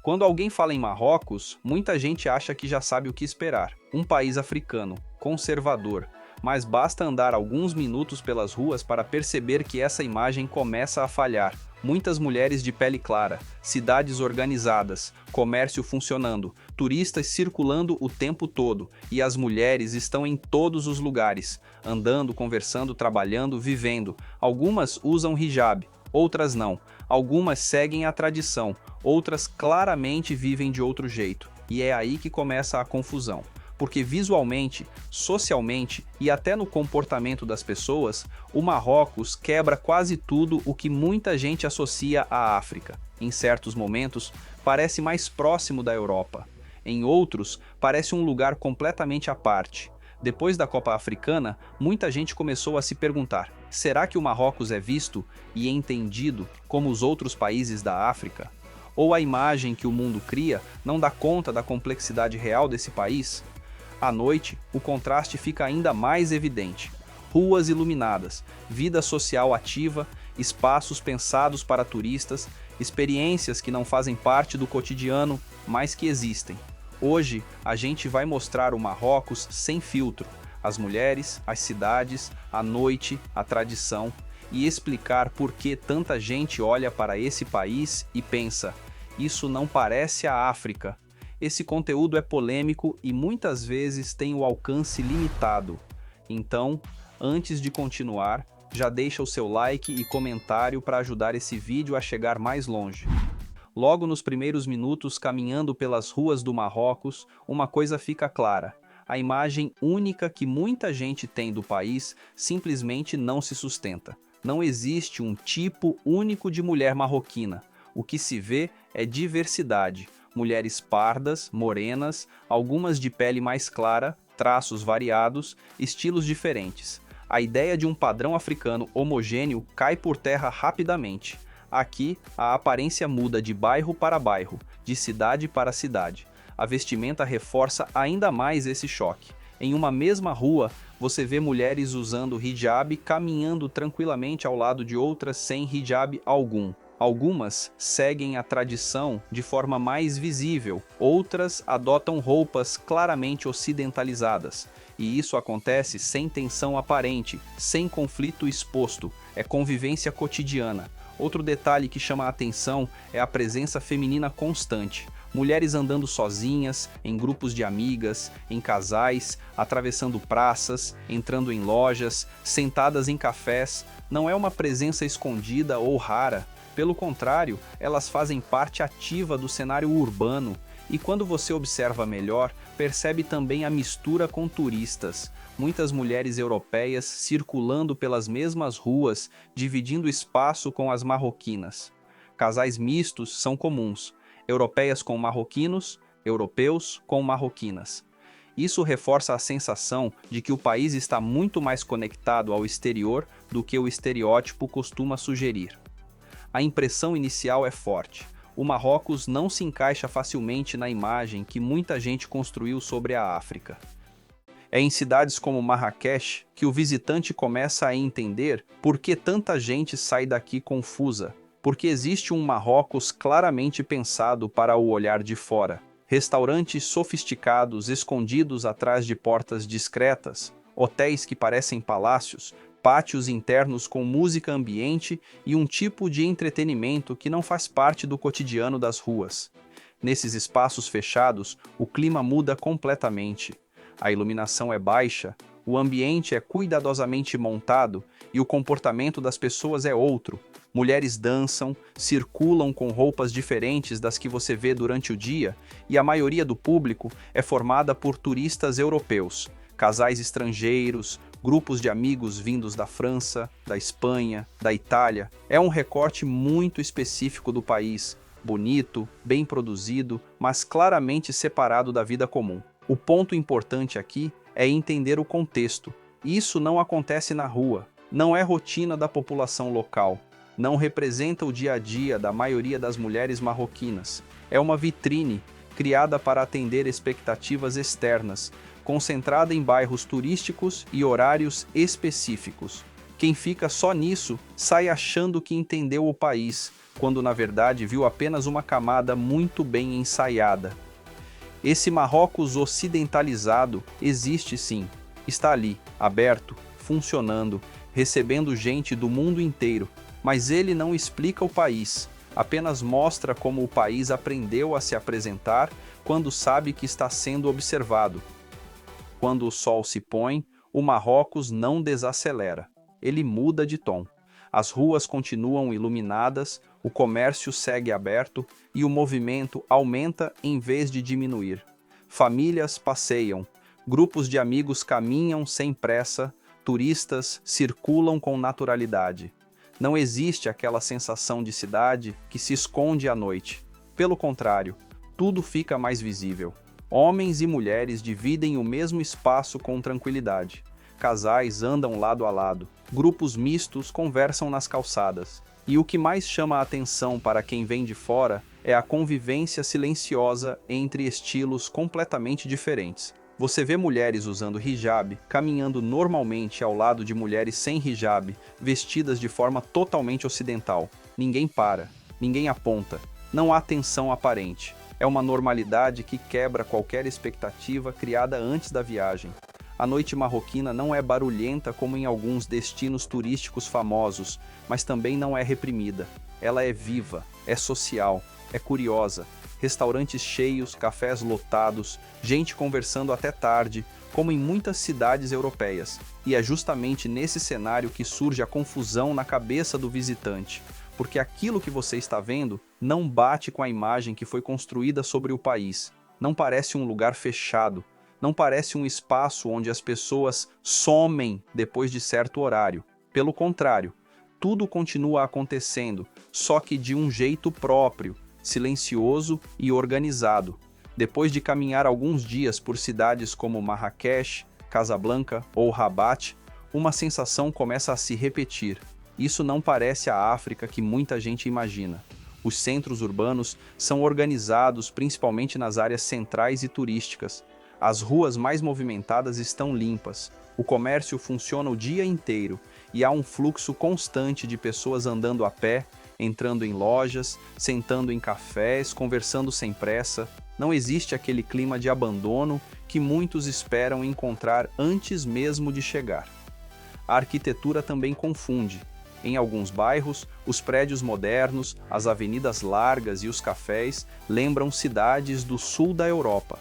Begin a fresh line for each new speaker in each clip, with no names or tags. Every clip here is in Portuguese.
Quando alguém fala em Marrocos, muita gente acha que já sabe o que esperar. Um país africano, conservador, mas basta andar alguns minutos pelas ruas para perceber que essa imagem começa a falhar. Muitas mulheres de pele clara, cidades organizadas, comércio funcionando, turistas circulando o tempo todo, e as mulheres estão em todos os lugares, andando, conversando, trabalhando, vivendo. Algumas usam hijab, outras não. Algumas seguem a tradição, outras claramente vivem de outro jeito. E é aí que começa a confusão. Porque visualmente, socialmente e até no comportamento das pessoas, o Marrocos quebra quase tudo o que muita gente associa à África. Em certos momentos, parece mais próximo da Europa. Em outros, parece um lugar completamente à parte. Depois da Copa Africana, muita gente começou a se perguntar: será que o Marrocos é visto e entendido como os outros países da África? Ou a imagem que o mundo cria não dá conta da complexidade real desse país? À noite, o contraste fica ainda mais evidente. Ruas iluminadas, vida social ativa, espaços pensados para turistas, experiências que não fazem parte do cotidiano, mas que existem. Hoje, a gente vai mostrar o Marrocos sem filtro, as mulheres, as cidades, a noite, a tradição, e explicar por que tanta gente olha para esse país e pensa: isso não parece a África. Esse conteúdo é polêmico e muitas vezes tem o alcance limitado. Então, antes de continuar, já deixa o seu like e comentário para ajudar esse vídeo a chegar mais longe. Logo nos primeiros minutos caminhando pelas ruas do Marrocos, uma coisa fica clara: a imagem única que muita gente tem do país simplesmente não se sustenta. Não existe um tipo único de mulher marroquina. O que se vê é diversidade. Mulheres pardas, morenas, algumas de pele mais clara, traços variados, estilos diferentes. A ideia de um padrão africano homogêneo cai por terra rapidamente. Aqui, a aparência muda de bairro para bairro, de cidade para cidade. A vestimenta reforça ainda mais esse choque. Em uma mesma rua, você vê mulheres usando hijab caminhando tranquilamente ao lado de outras sem hijab algum. Algumas seguem a tradição de forma mais visível, outras adotam roupas claramente ocidentalizadas. E isso acontece sem tensão aparente, sem conflito exposto, é convivência cotidiana. Outro detalhe que chama a atenção é a presença feminina constante. Mulheres andando sozinhas, em grupos de amigas, em casais, atravessando praças, entrando em lojas, sentadas em cafés. Não é uma presença escondida ou rara. Pelo contrário, elas fazem parte ativa do cenário urbano e quando você observa melhor, percebe também a mistura com turistas. Muitas mulheres europeias circulando pelas mesmas ruas, dividindo espaço com as marroquinas. Casais mistos são comuns, europeias com marroquinos, europeus com marroquinas. Isso reforça a sensação de que o país está muito mais conectado ao exterior do que o estereótipo costuma sugerir. A impressão inicial é forte. O Marrocos não se encaixa facilmente na imagem que muita gente construiu sobre a África. É em cidades como Marrakech que o visitante começa a entender por que tanta gente sai daqui confusa, porque existe um Marrocos claramente pensado para o olhar de fora. Restaurantes sofisticados escondidos atrás de portas discretas, hotéis que parecem palácios, pátios internos com música ambiente e um tipo de entretenimento que não faz parte do cotidiano das ruas. Nesses espaços fechados, o clima muda completamente. A iluminação é baixa, o ambiente é cuidadosamente montado e o comportamento das pessoas é outro. Mulheres dançam, circulam com roupas diferentes das que você vê durante o dia e a maioria do público é formada por turistas europeus, casais estrangeiros, grupos de amigos vindos da França, da Espanha, da Itália. É um recorte muito específico do país, bonito, bem produzido, mas claramente separado da vida comum. O ponto importante aqui é entender o contexto. Isso não acontece na rua, não é rotina da população local, não representa o dia a dia da maioria das mulheres marroquinas. É uma vitrine criada para atender expectativas externas, concentrada em bairros turísticos e horários específicos. Quem fica só nisso sai achando que entendeu o país, quando na verdade viu apenas uma camada muito bem ensaiada. Esse Marrocos ocidentalizado existe sim, está ali, aberto, funcionando, recebendo gente do mundo inteiro, mas ele não explica o país, apenas mostra como o país aprendeu a se apresentar quando sabe que está sendo observado. Quando o sol se põe, o Marrocos não desacelera, ele muda de tom. As ruas continuam iluminadas, o comércio segue aberto e o movimento aumenta em vez de diminuir. Famílias passeiam, grupos de amigos caminham sem pressa, turistas circulam com naturalidade. Não existe aquela sensação de cidade que se esconde à noite. Pelo contrário, tudo fica mais visível. Homens e mulheres dividem o mesmo espaço com tranquilidade. Casais andam lado a lado, grupos mistos conversam nas calçadas. E o que mais chama a atenção para quem vem de fora é a convivência silenciosa entre estilos completamente diferentes. Você vê mulheres usando hijab, caminhando normalmente ao lado de mulheres sem hijab, vestidas de forma totalmente ocidental. Ninguém para, ninguém aponta, não há tensão aparente. É uma normalidade que quebra qualquer expectativa criada antes da viagem. A noite marroquina não é barulhenta como em alguns destinos turísticos famosos, mas também não é reprimida. Ela é viva, é social, é curiosa. Restaurantes cheios, cafés lotados, gente conversando até tarde, como em muitas cidades europeias. E é justamente nesse cenário que surge a confusão na cabeça do visitante, porque aquilo que você está vendo não bate com a imagem que foi construída sobre o país. Não parece um lugar fechado, não parece um espaço onde as pessoas somem depois de certo horário. Pelo contrário, tudo continua acontecendo, só que de um jeito próprio, silencioso e organizado. Depois de caminhar alguns dias por cidades como Marrakech, Casablanca ou Rabat, uma sensação começa a se repetir. Isso não parece a África que muita gente imagina. Os centros urbanos são organizados principalmente nas áreas centrais e turísticas. As ruas mais movimentadas estão limpas, o comércio funciona o dia inteiro e há um fluxo constante de pessoas andando a pé, entrando em lojas, sentando em cafés, conversando sem pressa. Não existe aquele clima de abandono que muitos esperam encontrar antes mesmo de chegar. A arquitetura também confunde. Em alguns bairros, os prédios modernos, as avenidas largas e os cafés lembram cidades do sul da Europa.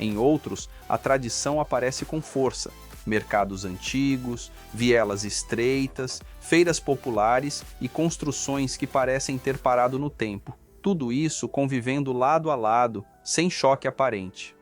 Em outros, a tradição aparece com força. Mercados antigos, vielas estreitas, feiras populares e construções que parecem ter parado no tempo. Tudo isso convivendo lado a lado, sem choque aparente.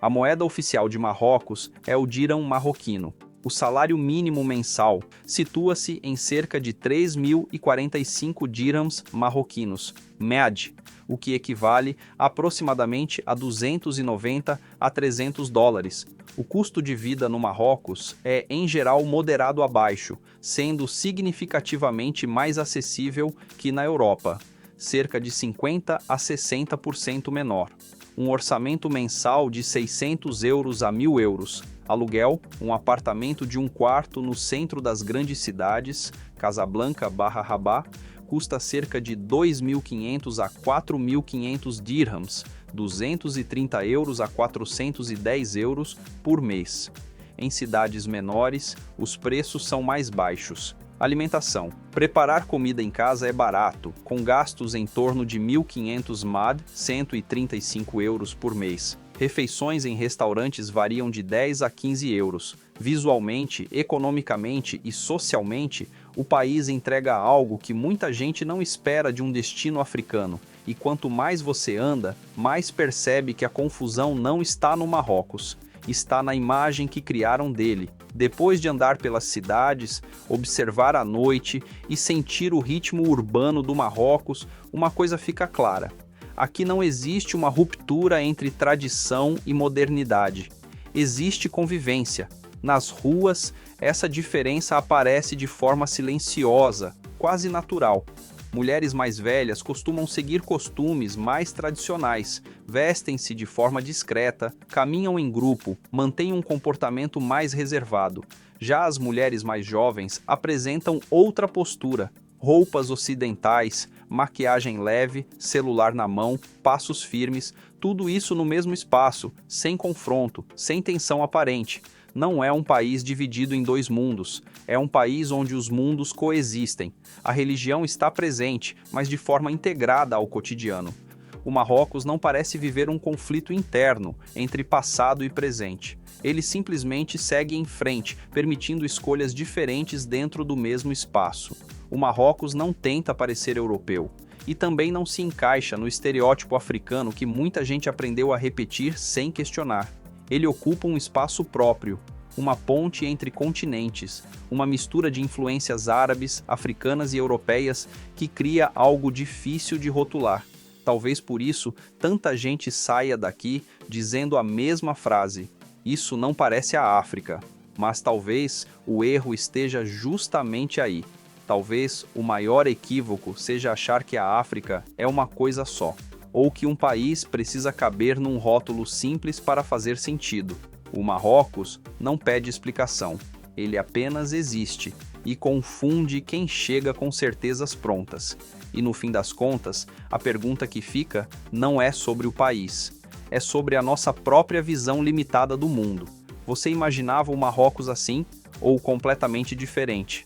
A moeda oficial de Marrocos é o dirham marroquino. O salário mínimo mensal situa-se em cerca de 3.045 dirhams marroquinos, MED, o que equivale aproximadamente a 290 a 300 dólares. O custo de vida no Marrocos é, em geral, moderado a baixo, sendo significativamente mais acessível que na Europa, cerca de 50 a 60% menor. Um orçamento mensal de 600 euros a 1.000 euros. Aluguel, um apartamento de um quarto no centro das grandes cidades, Casablanca/Rabat, custa cerca de 2.500 a 4.500 dirhams, 230 euros a 410 euros por mês. Em cidades menores, os preços são mais baixos. Alimentação. Preparar comida em casa é barato, com gastos em torno de 1.500 MAD, 135 euros por mês. Refeições em restaurantes variam de 10 a 15 euros. Visualmente, economicamente e socialmente, o país entrega algo que muita gente não espera de um destino africano. E quanto mais você anda, mais percebe que a confusão não está no Marrocos, está na imagem que criaram dele. Depois de andar pelas cidades, observar a noite e sentir o ritmo urbano do Marrocos, uma coisa fica clara. Aqui não existe uma ruptura entre tradição e modernidade. Existe convivência. Nas ruas, essa diferença aparece de forma silenciosa, quase natural. Mulheres mais velhas costumam seguir costumes mais tradicionais, vestem-se de forma discreta, caminham em grupo, mantêm um comportamento mais reservado. Já as mulheres mais jovens apresentam outra postura, roupas ocidentais, maquiagem leve, celular na mão, passos firmes, tudo isso no mesmo espaço, sem confronto, sem tensão aparente. Não é um país dividido em dois mundos, é um país onde os mundos coexistem. A religião está presente, mas de forma integrada ao cotidiano. O Marrocos não parece viver um conflito interno entre passado e presente. Ele simplesmente segue em frente, permitindo escolhas diferentes dentro do mesmo espaço. O Marrocos não tenta parecer europeu e também não se encaixa no estereótipo africano que muita gente aprendeu a repetir sem questionar. Ele ocupa um espaço próprio, uma ponte entre continentes, uma mistura de influências árabes, africanas e europeias que cria algo difícil de rotular. Talvez por isso tanta gente saia daqui dizendo a mesma frase: "Isso não parece a África", mas talvez o erro esteja justamente aí. Talvez o maior equívoco seja achar que a África é uma coisa só, ou que um país precisa caber num rótulo simples para fazer sentido. O Marrocos não pede explicação, ele apenas existe e confunde quem chega com certezas prontas. E no fim das contas, a pergunta que fica não é sobre o país, é sobre a nossa própria visão limitada do mundo. Você imaginava o Marrocos assim ou completamente diferente?